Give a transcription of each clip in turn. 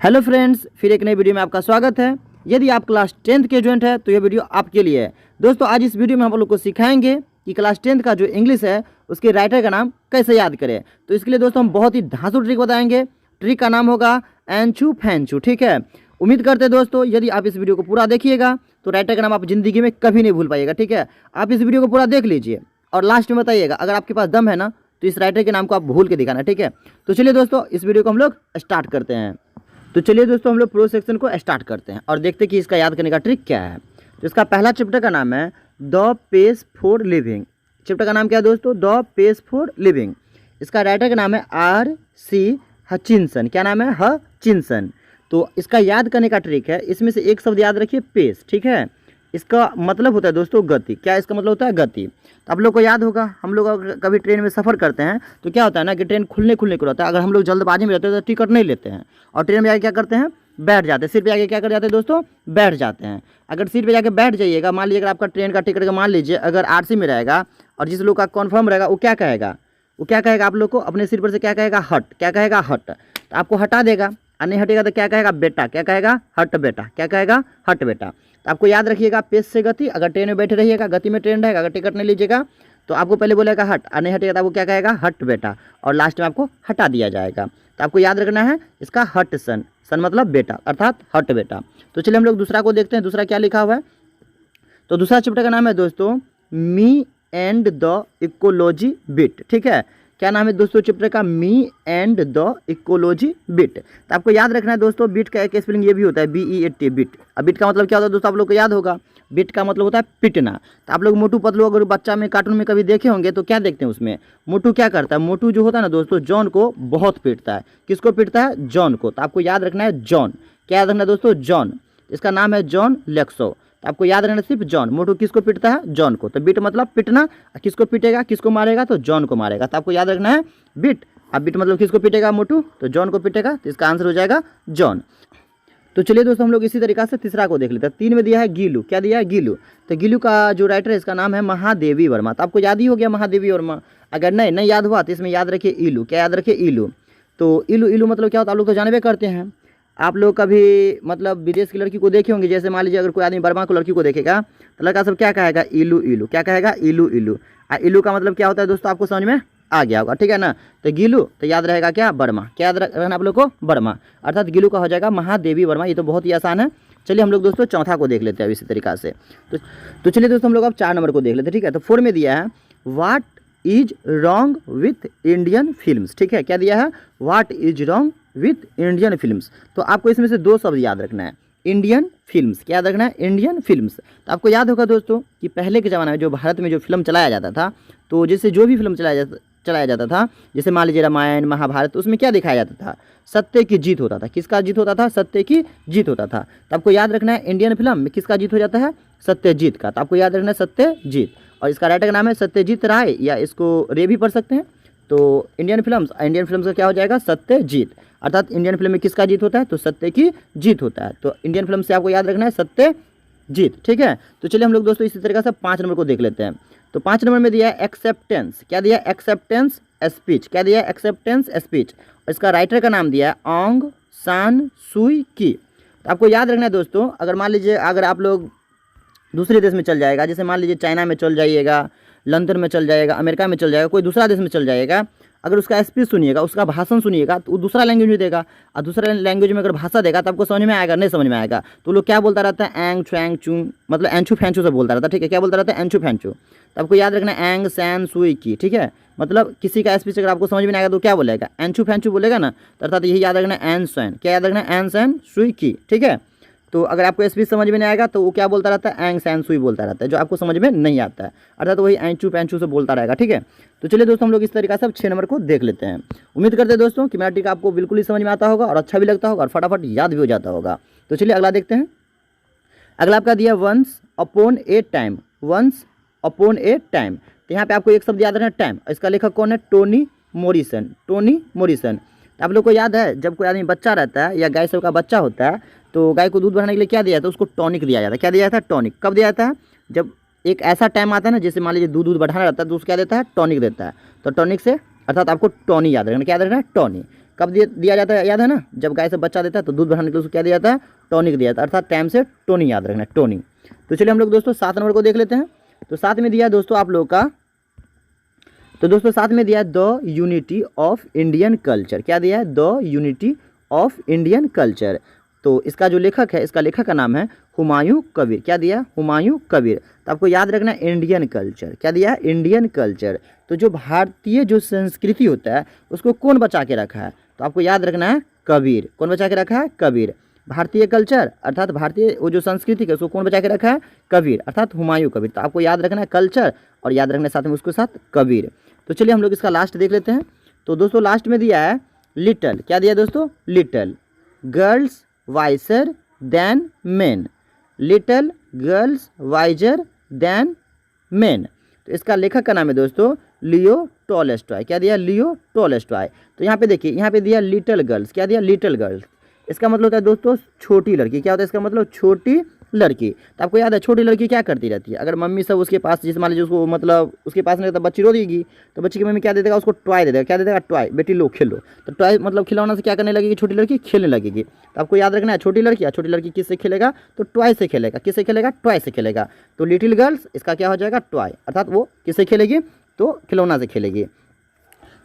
Hello friends, फिर एक नई वीडियो में आपका स्वागत है। यदि आप क्लास 10th के स्टूडेंट हैं तो ये वीडियो आपके लिए है। दोस्तों, आज इस वीडियो में हम लोग को सिखाएंगे कि क्लास 10th का जो इंग्लिश है उसके राइटर का नाम कैसे याद करें। तो इसके लिए दोस्तों हम बहुत ही धांसू ट्रिक बताएंगे। ट्रिक का नाम होगा एंचू फैंचू। ठीक है, उम्मीद करते हैं दोस्तों यदि आप इस वीडियो को पूरा देखिएगा तो राइटर का नाम आप जिंदगी में कभी नहीं भूल पाइएगा। ठीक है, आप इस वीडियो को पूरा देख लीजिए और लास्ट में बताइएगा अगर आपके पास दम है ना तो इस राइटर के नाम को आप भूल के दिखाना। ठीक है, तो चलिए दोस्तों इस वीडियो को हम लोग स्टार्ट करते हैं। तो चलिए दोस्तों हम लोग प्रो सेक्शन को स्टार्ट करते हैं और देखते हैं कि इसका याद करने का ट्रिक क्या है। तो इसका पहला चैप्टर का नाम है the pace for living. Chapter का नाम क्या है दोस्तों? The pace for living. इसका राइटर का नाम है R.C. हचिनसन। क्या नाम है? हचिनसन। तो इसका याद करने का ट्रिक है, इसमें से एक शब्द याद रखिए, पेस। ठीक है, इसका मतलब होता है दोस्तों गति। क्या इसका मतलब होता है? गति। तो आप लोग को याद होगा, हम लोग अगर कभी ट्रेन में सफ़र करते हैं तो क्या होता है ना कि ट्रेन खुलने को रहता है। अगर हम लोग जल्दबाजी में रहते हैं तो टिकट नहीं लेते हैं और ट्रेन में आके क्या करते हैं? बैठ जाते हैं। सीट पे आके क्या कर जाते हैं दोस्तों? बैठ जाते हैं। अगर सीट पे जाके बैठ जाइएगा, मान लीजिए अगर आपका ट्रेन का टिकट का मान लीजिए अगर RC में रहेगा और जिस लोग का कन्फर्म रहेगा वो क्या कहेगा? वो क्या कहेगा आप लोग को? अपने सीट पर से क्या कहेगा? हट। क्या कहेगा? हट। तो आपको हटा देगा और नहीं हटेगा तो क्या कहेगा? बेटा। क्या कहेगा? हट बेटा। क्या कहेगा? हट बेटा। तो आपको याद रखिएगा पेस से गति। अगर ट्रेन में बैठे रहिएगा, गति में ट्रेन रहेगा, अगर टिकट नहीं लीजिएगा तो आपको पहले बोलेगा हट और नहीं हटेगा तो आपको क्या कहेगा? हट बेटा। और लास्ट में आपको हटा दिया जाएगा। तो आपको याद रखना है इसका हट सन। सन मतलब बेटा, अर्थात हट बेटा। तो चलिए हम लोग दूसरा को देखते हैं, दूसरा क्या लिखा हुआ है। तो दूसरा चैप्टर का नाम है दोस्तों me and the ecology bit. ठीक है, क्या नाम है दोस्तों चैप्टर का? Me and the ecology bit. तो आपको याद रखना है दोस्तों बीट का एक स्पेलिंग ये भी होता है BEAT, बिट। अब बिट का मतलब क्या होता है दोस्तों? आप लोग को याद होगा, बिट का मतलब होता है पिटना। तो आप लोग मोटू पतलू अगर बच्चा में कार्टून में कभी देखे होंगे तो क्या देखते हैं उसमें? मोटू क्या करता है? मोटू जो होता है ना दोस्तों जॉन को बहुत पीटता है। किसको पीटता है? जॉन को। तो आपको याद रखना है जॉन। क्या याद रखना है दोस्तों? जॉन। इसका नाम है जॉन लेक्सो। तो आपको याद रहना सिर्फ जॉन। मोटू किसको पीटता है? जॉन को। तो बिट मतलब पिटना। किसको पीटेगा? किसको मारेगा? तो जॉन को मारेगा। तो आपको याद रखना है बिट। अब बिट मतलब किसको पीटेगा? मोटू। तो जॉन को पीटेगा। तो इसका आंसर हो जाएगा जॉन। तो चलिए दोस्तों हम लोग इसी तरीका से तीसरा को देख लेते हैं। 3 में दिया है गीलू। क्या दिया है? गीलू। तो गीलू का जो राइटर है इसका नाम है महादेवी वर्मा। तो आपको याद ही हो गया महादेवी वर्मा। अगर नहीं याद हुआ तो इसमें याद रखिए ईलू। क्या याद रखिए? ईलू। तो ईलू मतलब क्या होता है आप लोग तो जानबे करते हैं। आप लोग कभी मतलब विदेश की लड़की को देखे होंगे, जैसे मान लीजिए अगर कोई आदमी बर्मा को लड़की को देखेगा तो लड़का सब क्या कहेगा? ILU ILU. क्या कहेगा? ILU ILU. ईलू का मतलब क्या होता है दोस्तों? आपको समझ में आ गया होगा। ठीक है ना। तो गीलू तो याद रहेगा क्या? बर्मा। क्या याद रखना आप लोग को? बर्मा। अर्थात गीलू का हो जाएगा महादेवी वर्मा। ये तो बहुत ही आसान है। चलिए हम लोग दोस्तों चौथा को देख लेते हैं इसी तरीका से। तो चलिए दोस्तों हम लोग अब 4 नंबर को देख लेते हैं। ठीक है, तो 4 में दिया है what is wrong with Indian films. ठीक है, क्या दिया है? What is wrong with Indian films. तो आपको इसमें से 2 शब्द याद रखना है, इंडियन फिल्म्स। क्या याद रखना है? Indian films. तो आपको याद होगा दोस्तों कि पहले के ज़माने में जो भारत में जो फिल्म चलाया जाता था, तो जैसे जो भी फिल्म चलाया जाता था, जैसे मान लीजिए रामायण महाभारत, तो उसमें क्या दिखाया जाता था? सत्य की जीत होता था। किसका जीत होता था? सत्य की जीत होता था। तो आपको याद रखना है इंडियन फिल्म में किसका जीत हो जाता है? सत्यजीत का। तो आपको याद रखना है सत्यजीत। और इसका राइटर का नाम है सत्यजीत राय, या इसको रे भी पढ़ सकते हैं। तो इंडियन फिल्म्स का क्या हो जाएगा? सत्यजीत। अर्थात इंडियन फिल्म में किसका जीत होता है? तो सत्य की जीत होता है। तो इंडियन फिल्म से आपको याद रखना है सत्यजीत। ठीक है, तो चलिए हम लोग दोस्तों इसी तरीके से 5 नंबर को देख लेते हैं। तो 5 नंबर में दिया है एक्सेप्टेंस। क्या दिया है? Acceptance speech. क्या दिया है? Acceptance speech. और इसका राइटर का नाम दिया है ऑन्ग सान सुई की। तो आपको याद रखना है दोस्तों, अगर मान लीजिए अगर आप लोग दूसरे देश में चल जाएगा, जैसे मान लीजिए चाइना में चल जाइएगा, लंदन में चल जाएगा, अमेरिका में चल जाएगा, कोई दूसरा देश में चल जाएगा, अगर उसका स्पीच सुनिएगा, उसका भाषण सुनिएगा तो वो दूसरा लैंग्वेज में देगा। और दूसरा लैंग्वेज में अगर भाषा देगा तो आपको समझ में आएगा? नहीं समझ में आएगा। तो लोग क्या बोलता रहता है? एंग छुएंग चू, मतलब एंचू फैंचू से बोलता रहता है। ठीक है, क्या बोलता रहता है? एंचू फैंचू। तो आपको याद रखना है एंग सैन सुई की। ठीक है, मतलब किसी का स्पीच अगर आपको समझ में नहीं आएगा तो क्या बोलेगा? एंचू फैंचू बोलेगा ना। तो अर्थात यही याद रखना है एन सैन। क्या याद रखना है? एन सैन सुई की। ठीक है, तो अगर आपको स्पीच समझ में नहीं आएगा तो वो क्या बोलता रहता है? एंग सैन सुई बोलता रहता है, जो आपको समझ में नहीं आता है। अर्थात वही एंचू पैंचू से बोलता रहेगा। ठीक है, तो चलिए दोस्तों हम लोग इस तरीके से अब 6 नंबर को देख लेते हैं। उम्मीद करते हैं दोस्तों कि मेरा ट्रिक आपको बिल्कुल ही समझ में आता होगा और अच्छा भी लगता होगा और फटाफट याद भी हो जाता होगा। तो चलिए अगला देखते हैं। अगला आपका दिया once upon a time. Once upon a time. तो यहाँ पे आपको एक शब्द याद रखना है, टाइम। इसका लेखक कौन है? Tony Morrison. Tony Morrison. आप लोग को याद है जब कोई आदमी बच्चा रहता है या गाय सब का बच्चा होता है तो गाय को दूध बढ़ाने के लिए क्या दिया जाता है? उसको टॉनिक दिया जाता है। क्या दिया जाता है? टॉनिक। कब दिया जाता है? जब एक ऐसा टाइम आता है ना, जैसे मान लीजिए दूध बढ़ाना रहता है तो उसको क्या देता है? टॉनिक देता है। तो टॉनिक से अर्थात आपको टॉनी याद रखना। क्या याद रखना है? टॉनी। कब दिया जाता है, याद है ना, जब गाय से बच्चा देता है तो दूध बढ़ाने के लिए उसको क्या दिया जाता है, टॉनिक दिया जाता है, अर्थात टाइम से टोनी याद रखना, टोनी। तो चलिए हम लोग दोस्तों 7 नंबर को देख लेते हैं। तो 7 में दिया है दोस्तों आप लोग का, तो दोस्तों 7 में दिया है the unity of Indian culture. क्या दिया है, the unity of Indian culture. तो इसका जो लेखक है, इसका लेखक का नाम है हुमायूं कबीर। क्या दिया, हुमायूं कबीर। तो आपको याद रखना है इंडियन कल्चर। क्या दिया है, इंडियन कल्चर। तो जो भारतीय जो संस्कृति होता है उसको कौन बचा के रखा है, तो आपको याद रखना है कबीर। कौन बचा के रखा है, कबीर। भारतीय कल्चर अर्थात भारतीय वो जो संस्कृति है उसको कौन बचा के रखा है, कबीर, अर्थात हुमायूं कबीर। तो आपको याद रखना है कल्चर और याद रखना है साथ में उसके साथ कबीर। तो चलिए हम लोग इसका लास्ट देख लेते हैं। तो दोस्तों लास्ट में दिया है लिटल। क्या दिया दोस्तों, little girls wiser than men. Little girls wiser than men. तो इसका लेखक का नाम है दोस्तों लियो टॉलस्टॉय। क्या दिया, लियो टॉलस्टॉय। तो यहाँ पे देखिए, यहाँ पे दिया लिटल गर्ल्स। क्या दिया, लिटल गर्ल्स। इसका मतलब होता है दोस्तों छोटी लड़की। क्या होता है इसका मतलब, छोटी लड़की। तो आपको याद है छोटी लड़की क्या करती रहती है, अगर मम्मी सब उसके पास, जिस मान लीजिए उसको मतलब उसके पास नहीं रहता, बच्ची रो देगी तो बच्ची की मम्मी क्या दे देगा, उसको टॉय दे देगा। क्या दे देगा, टॉय, बेटी लो खेलो। तो टॉय मतलब खिलौना से क्या करने लगेगी, छोटी लड़की खेलने लगेगी। तो आपको याद रखना है छोटी लड़की किससे खेलेगा, तो टॉय से खेलेगा। किससे खेलेगा, टॉय से खेलेगा। तो लिटिल गर्ल्स इसका क्या हो जाएगा, टॉय, अर्थात वो किससे खेलेगी, तो खिलौना से खेलेगी।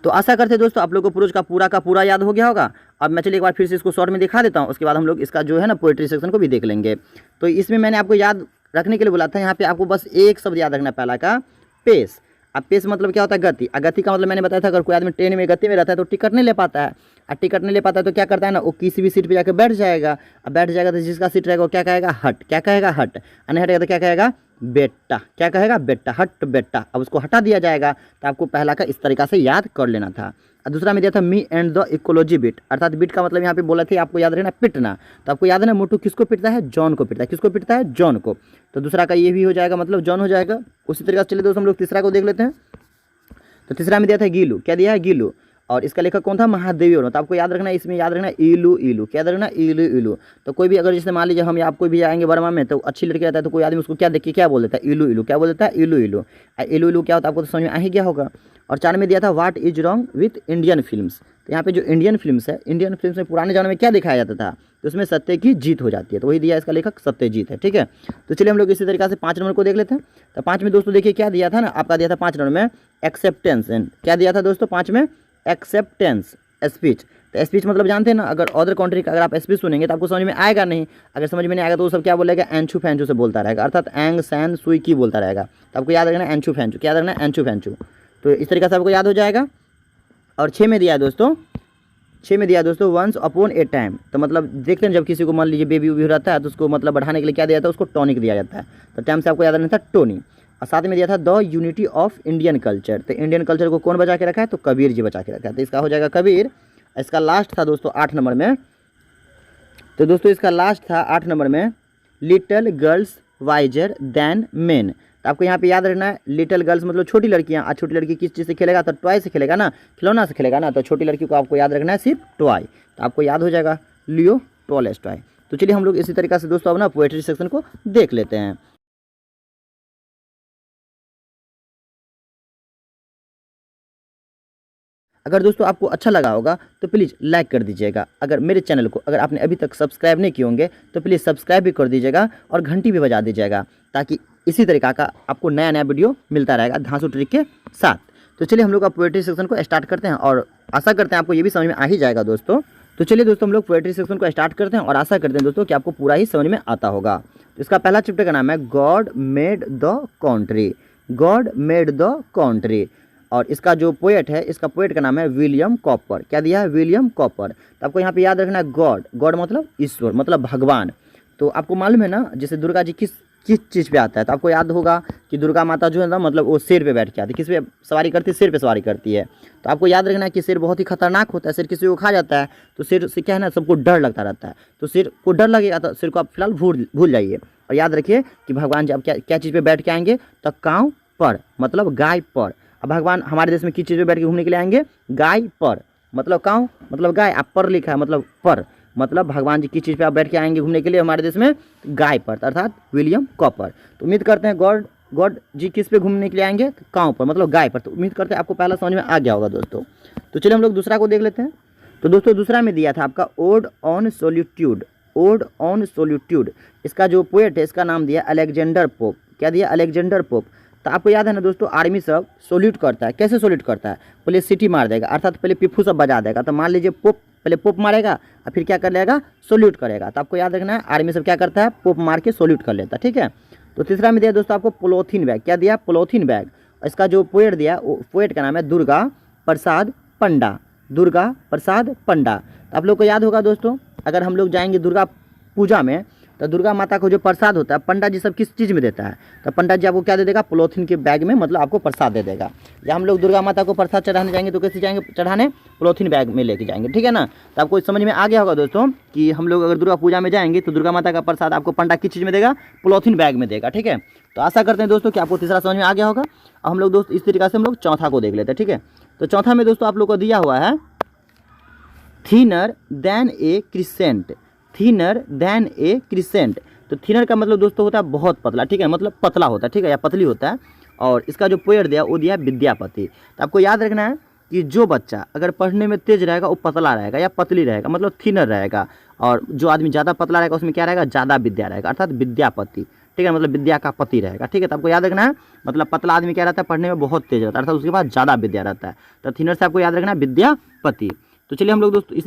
तो आशा करते हैं दोस्तों आप लोगों को पूरा का पूरा याद हो गया होगा। अब मैं चलिए एक बार फिर से इसको शॉर्ट में दिखा देता हूँ, उसके बाद हम लोग इसका जो है ना पोएट्री सेक्शन को भी देख लेंगे। तो इसमें मैंने आपको याद रखने के लिए बोला था, यहाँ पे आपको बस एक शब्द याद रखना, पहला का पेस। अब पेस मतलब क्या होता है, गति। गति का मतलब मैंने बताया था, अगर कोई आदमी ट्रेन में गति में रहता है तो टिकट नहीं ले पाता है। और टिकट नहीं ले पाता है तो क्या करता है ना, वो किसी भी सीट पे जाकर बैठ जाएगा। अब बैठ जाएगा तो जिसका सीट रहेगा वो क्या कहेगा, हट। क्या कहेगा, हट। और नहीं हटेगा तो क्या कहेगा, बेटा। क्या कहेगा, बेटा, हट बेटा। अब उसको हटा दिया जाएगा। तो आपको पहला का इस तरीका से याद कर लेना था। और दूसरा में दिया था me and the ecology bit, अर्थात बिट का मतलब यहाँ पे बोला था आपको याद रखना पिटना। तो आपको याद है ना, मोटू किसको पिटता है, जॉन को पिटता है। किसको पिटता है, जॉन को। तो दूसरा का ये भी हो जाएगा, मतलब जॉन हो जाएगा। उसी तरीके से चलिए दोस्तों हम लोग तीसरा को देख लेते हैं। तो तीसरा में दिया था गीलू। क्या दिया है, गीलू। और इसका लेखक कौन था, महादेवी वर्मा। तो आपको याद रखना है, इसमें याद रखना इलू इलू। क्या याद रखना, इलू इलू। तो कोई भी अगर जैसे मान लीजिए हम आप कोई भी आएंगे वर्मा में, तो अच्छी लड़की रहता है तो कोई आदमी उसको क्या देख के क्या बोल देता है, इलू इलू। क्या बोल देता है, इलू इलू। इलू इलू क्या होता है आपको तो समझ में आ ही गया होगा। और 4 में दिया था what is wrong with Indian films. तो यहाँ पे जो इंडियन फिल्म्स है, इंडियन फिल्म्स में पुराने जमाने में क्या दिखाया जाता था, तो उसमें सत्य की जीत हो जाती है। तो वही दिया इसका लेखक, सत्यजीत है। ठीक है, तो चलिए हम लोग इसी तरीके से 5 नंबर को देख लेते हैं। तो 5 में दोस्तों देखिए क्या दिया था ना, आपका दिया था 5 नंबर में एक्सेप्टेंस। एंड क्या दिया था दोस्तों 5 में, एक्सेप्टेंस स्पीच। तो स्पीच मतलब जानते हैं ना, अगर अदर कंट्री का अगर आप स्पीच सुनेंगे तो आपको समझ में आएगा नहीं। अगर समझ में नहीं आएगा तो वो सब क्या बोलेगा, एंचू फैंचू से बोलता रहेगा, अर्थात एंग सैन सुई की बोलता रहेगा। तो आपको याद रखना एंचू फैंचू। क्या याद रखना, एंचू फैंचू। तो इस तरीके से आपको याद हो जाएगा। और 6 में दिया है दोस्तों, 6 में दिया है दोस्तों वंस अपॉन ए टाइम। तो मतलब देखते हैं जब किसी को मान लीजिए बेबी उबी रहता है तो उसको मतलब बढ़ाने के लिए क्या दिया जाता है, उसको टॉनिक दिया जाता है। तो टाइम से आपको याद रखना था टोनी। और साथ में दिया था the unity of Indian culture. तो इंडियन कल्चर को कौन बचा के रखा है, तो कबीर जी बचा के रखा है। तो इसका हो जाएगा कबीर। इसका लास्ट था दोस्तों 8 नंबर में। तो दोस्तों इसका लास्ट था 8 नंबर में little girls wiser than men. तो आपको यहाँ पे याद रखना है लिटिल गर्ल्स मतलब छोटी लड़कियाँ। आज छोटी लड़की किस चीज़ से खेलेगा, तो टॉय से खेलेगा ना, खिलौना से खेलेगा ना। तो छोटी लड़की को आपको याद रखना है सिर्फ टॉय। तो आपको याद हो जाएगा लियो टॉलस्टॉय। तो चलिए हम लोग इसी तरीके से दोस्तों अपना पोएट्री सेक्शन को देख लेते हैं। अगर दोस्तों आपको अच्छा लगा होगा तो प्लीज़ लाइक कर दीजिएगा। अगर मेरे चैनल को अगर आपने अभी तक सब्सक्राइब नहीं किए होंगे तो प्लीज़ सब्सक्राइब भी कर दीजिएगा और घंटी भी बजा दीजिएगा, ताकि इसी तरीक़ा का आपको नया नया वीडियो मिलता रहेगा धांसू ट्रिक के साथ। तो चलिए हम लोग पोएट्री सेक्शन को स्टार्ट करते हैं और आशा करते हैं आपको ये भी समझ में आ ही जाएगा दोस्तों। तो चलिए दोस्तों हम लोग पोएट्री सेक्शन को स्टार्ट करते हैं और आशा करते हैं दोस्तों कि आपको पूरा ही समझ में आता होगा। तो इसका पहला चैप्टर का नाम है God made the country. God made the country. और इसका जो पोएट है, इसका पोएट का नाम है विलियम कॉपर। क्या दिया है, विलियम कॉपर। तो आपको यहाँ पे याद रखना है गॉड। गॉड मतलब ईश्वर, मतलब भगवान। तो आपको मालूम है ना, जैसे दुर्गा जी किस चीज़ पे आता है, तो आपको याद होगा कि दुर्गा माता जो है ना, मतलब वो शेर पे बैठ के आती है। किस पे सवारी करती है, शेर पे सवारी करती है। तो आपको याद रखना है कि शेर बहुत ही खतरनाक होता है। शेर किसी को खा जाता है तो शेर से क्या है ना, सबको डर लगता रहता है। तो शेर को डर लगेगा तो शेर को आप फिलहाल भूल जाइए। और याद रखिए कि भगवान जब क्या चीज़ पर बैठ के आएंगे, तो कांव पर मतलब गाय पर। अब भगवान हमारे देश में किस चीज़ पे बैठ के घूमने के लिए आएंगे, गाय पर मतलब कांव मतलब गाय, आप पर लिखा है मतलब पर, मतलब भगवान जी किस चीज़ पे आप बैठ के आएंगे घूमने के लिए हमारे देश में, गाय पर, अर्थात विलियम कॉपर। तो उम्मीद करते हैं गॉड जी किस पे घूमने के लिए आएंगे, कांव पर मतलब गाय पर। तो उम्मीद करते हैं आपको पहला समझ में आ गया होगा दोस्तों। तो चलिए हम लोग दूसरा को देख लेते हैं। तो दोस्तों दूसरा में दिया था आपका odd on solitude, odd on solitude. इसका जो पोएट है इसका नाम दिया अलेक्जेंडर पोप। क्या दिया? Alexander pope. तो आपको याद है ना दोस्तों, आर्मी सब सोल्यूट करता है। कैसे सोल्यूट करता है? पहले सिटी मार देगा, अर्थात पहले पिप्पू सब बजा देगा। तो मान लीजिए पोप, पहले पोप मारेगा और फिर क्या कर लेगा? सोल्यूट करेगा। तो आपको याद रखना है आर्मी सब क्या करता है? पोप मार के सोल्यूट कर लेता है। ठीक है। तो तीसरा में दिया दोस्तों आपको पोलोथीन बैग। क्या दिया? Polythene bag. इसका जो पोएट दिया, पोएट का नाम है दुर्गा प्रसाद पंडा, दुर्गा प्रसाद पंडा। तो आप लोग को याद होगा दोस्तों, अगर हम लोग जाएंगे दुर्गा पूजा में तो दुर्गा माता को जो प्रसाद होता है पंडा जी सब किस चीज़ में देता है? तो पंडा जी आपको क्या दे देगा? पोलोथीन के बैग में, मतलब आपको प्रसाद दे देगा। या हम लोग दुर्गा माता को प्रसाद चढ़ाने जाएंगे तो कैसे जाएंगे चढ़ाने? पोलोथीन बैग में लेके जाएंगे। ठीक है ना। तो आपको समझ में आ गया होगा दोस्तों कि हम लोग अगर दुर्गा पूजा में जाएंगे तो दुर्गा माता का प्रसाद आपको पंडा किस चीज़ में देगा? पोलोथीन बैग में देगा। ठीक है। तो आशा करते हैं दोस्तों कि आपको तीसरा समझ में आ गया होगा। अब हम लोग दोस्त इस तरीके से हम लोग चौथा को देख लेते हैं। ठीक है। तो चौथा में दोस्तों आप लोग को दिया हुआ है थिनर देन ए क्रिसेंट, थिनर देन ए क्रिसेंट। तो थिनर का मतलब दोस्तों होता है बहुत पतला। ठीक है, मतलब पतला होता है। ठीक है, या पतली होता है। और इसका जो पोएट दिया वो दिया विद्यापति। तो आपको याद रखना है कि जो बच्चा अगर पढ़ने में तेज रहेगा वो पतला रहेगा या पतली रहेगा, मतलब थिनर रहेगा। और जो आदमी ज़्यादा पतला रहेगा उसमें क्या रहेगा? ज़्यादा विद्या रहेगा, अर्थात विद्यापति। ठीक है, मतलब विद्या का पति रहेगा। ठीक है। तो आपको याद रखना है, मतलब पतला आदमी क्या रहता है? पढ़ने में बहुत तेज रहता है, अर्थात उसके पास ज़्यादा विद्या रहता है। तो थिनर से आपको याद रखना है विद्यापति। तो चलिए हम लोग दोस्तों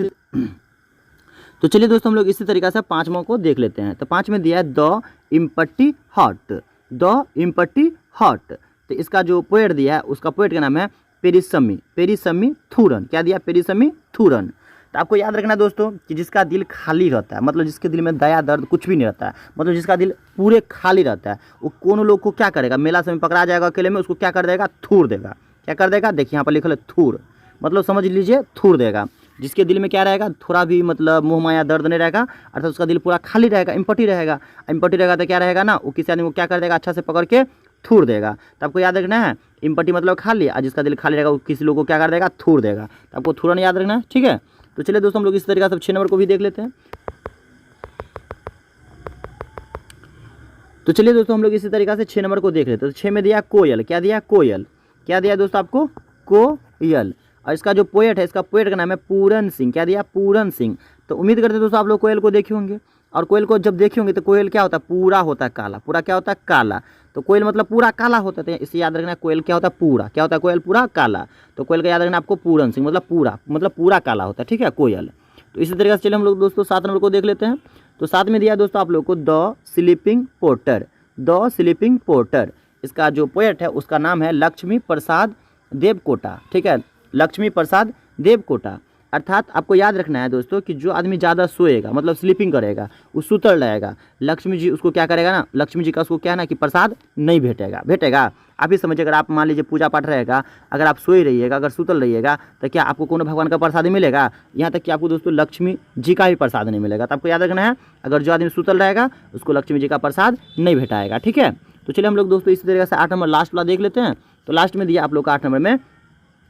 हम लोग इसी तरीके से पांचवां को देख लेते हैं। तो पांच में दिया है द इम्पट्टी हॉट, द इम्पट्टी हॉट। तो इसका जो पोएट दिया है उसका पोएट का नाम है पेरिसमी, पेरिसमी थूरन। क्या दिया? पेरिसमी थूरन। तो आपको याद रखना दोस्तों कि जिसका दिल खाली रहता है, मतलब जिसके दिल में दया दर्द कुछ भी नहीं रहता है, मतलब जिसका दिल पूरे खाली रहता है, वो कौन लोग को क्या करेगा? मेला समय पकड़ा जाएगा अकेले में, उसको क्या कर देगा? थूर देगा। क्या कर देगा? देखिए यहाँ पर लिखल है थूर, मतलब समझ लीजिए थूर देगा। जिसके दिल में क्या रहेगा? थोड़ा भी मतलब मोह माया दर्द नहीं रहेगा, अर्थात उसका दिल पूरा खाली रहेगा, इम्पटी रहेगा। इम्पटी रहेगा तो क्या रहेगा ना, वो किसी आदमी को क्या कर देगा? अच्छा से पकड़ के थूर देगा। तो आपको याद रखना है इम्पटी मतलब खाली, और जिसका दिल खाली रहेगा वो किसी लोग को क्या कर देगा? थूर देगा। तो आपको थूरन याद रखना है। ठीक है। तो चलिए दोस्तों हम लोग इस तरीके से 6 नंबर को भी देख लेते हैं। तो चलिए दोस्तों हम लोग इसी तरीके से 6 नंबर को देख लेते हैं। तो 6 में दिया कोयल। क्या दिया? कोयल। क्या दिया दोस्तों आपको? कोयल। और इसका जो पोएट है, इसका पोएट का नाम है पूरन सिंह। क्या दिया? पूरन सिंह। तो उम्मीद करते हैं दोस्तों आप लोग कोयल को देखे होंगे। और कोयल को जब देखे होंगे तो कोयल क्या होता है? पूरा होता है काला। पूरा क्या होता है? काला। तो कोयल मतलब पूरा काला होता है, इसे याद रखना। कोयल क्या होता है? पूरा। क्या होता है? कोयल पूरा काला। तो कोयल का याद रखना आपको पूरन सिंह, मतलब पूरा काला होता है। ठीक है, कोयल। तो इसी तरीके से चलिए हम लोग दोस्तों 7 नंबर को देख लेते हैं। तो 7 में दिया दोस्तों आप लोग को the sleeping porter, the sleeping porter. इसका जो पोएट है उसका नाम है लक्ष्मी प्रसाद देवकोटा। ठीक है, लक्ष्मी प्रसाद देवकोटा। अर्थात आपको याद रखना है दोस्तों कि जो आदमी ज़्यादा सोएगा, मतलब स्लीपिंग करेगा, वो सुतल रहेगा, लक्ष्मी जी उसको क्या करेगा ना, लक्ष्मी जी का उसको क्या है ना कि प्रसाद नहीं भेटेगा। आप ही समझिए, अगर आप मान लीजिए पूजा पाठ रहेगा, अगर आप सोए रहिएगा, अगर सुतल रहिएगा तो क्या आपको कोनो भगवान का प्रसाद मिलेगा? यहाँ तक कि आपको दोस्तों लक्ष्मी जी का भी प्रसाद नहीं मिलेगा। तो आपको याद रखना है, अगर जो आदमी सुतल रहेगा उसको लक्ष्मी जी का प्रसाद नहीं भेटाएगा। ठीक है। तो चलिए हम लोग दोस्तों इसी तरीके से 8 नंबर लास्ट वाला देख लेते हैं। तो लास्ट में दिया आप लोग का 8 नंबर में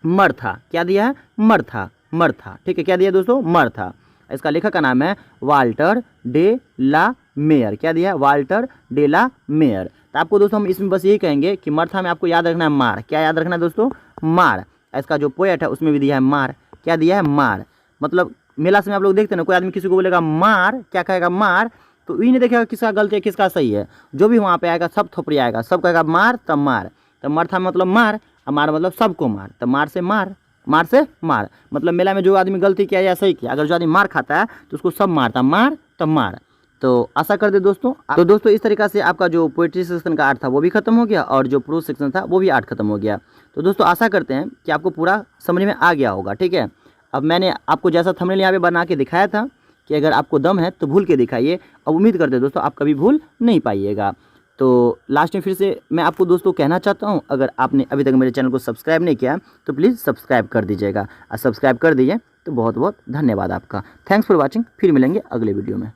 मर्था। क्या दिया है? Martha, Martha. ठीक है। क्या दिया दोस्तों? मर्था। इसका लेखक का नाम है वाल्टर डे ला मेयर। क्या दिया है? Walter de la Mare. तो आपको दोस्तों हम इसमें बस यही कहेंगे कि मर्था में आपको याद रखना है मार। क्या याद रखना है दोस्तों? मार। इसका जो पोएट है उसमें भी दिया है मार। क्या दिया है? मार। मतलब मेला से आप लोग देखते हैं ना, कोई आदमी किसी को बोलेगा मार, क्या कहेगा? मार। तो ये नहीं देखेगा किसका गलती है किसका सही है, जो भी वहाँ पे आएगा सब थोपड़ी आएगा, सब कहेगा मार तब मार। तो मर्था मतलब मार, और मार मतलब सबको मार। तो मार से मार, मार से मार, मतलब मेला में जो आदमी गलती किया या सही किया, अगर जो आदमी मार खाता है तो उसको सब मारता, मार तब मार। तो आशा कर दे दोस्तों। तो दोस्तों इस तरीक़ा से आपका जो पोएट्री सेक्शन का आर्ट था वो भी खत्म हो गया, और जो प्रोज सेक्शन था वो भी आर्ट खत्म हो गया। तो दोस्तों आशा करते हैं कि आपको पूरा समझ में आ गया होगा। ठीक है। अब मैंने आपको जैसा थंबनेल यहाँ पे बना के दिखाया था कि अगर आपको दम है तो भूल के दिखाइए, और उम्मीद करते हैं दोस्तों आप कभी भूल नहीं पाइएगा। तो लास्ट में फिर से मैं आपको दोस्तों कहना चाहता हूं, अगर आपने अभी तक मेरे चैनल को सब्सक्राइब नहीं किया तो प्लीज़ सब्सक्राइब कर दीजिएगा, और सब्सक्राइब कर दीजिए तो बहुत बहुत धन्यवाद आपका। Thanks for watching. फिर मिलेंगे अगले वीडियो में।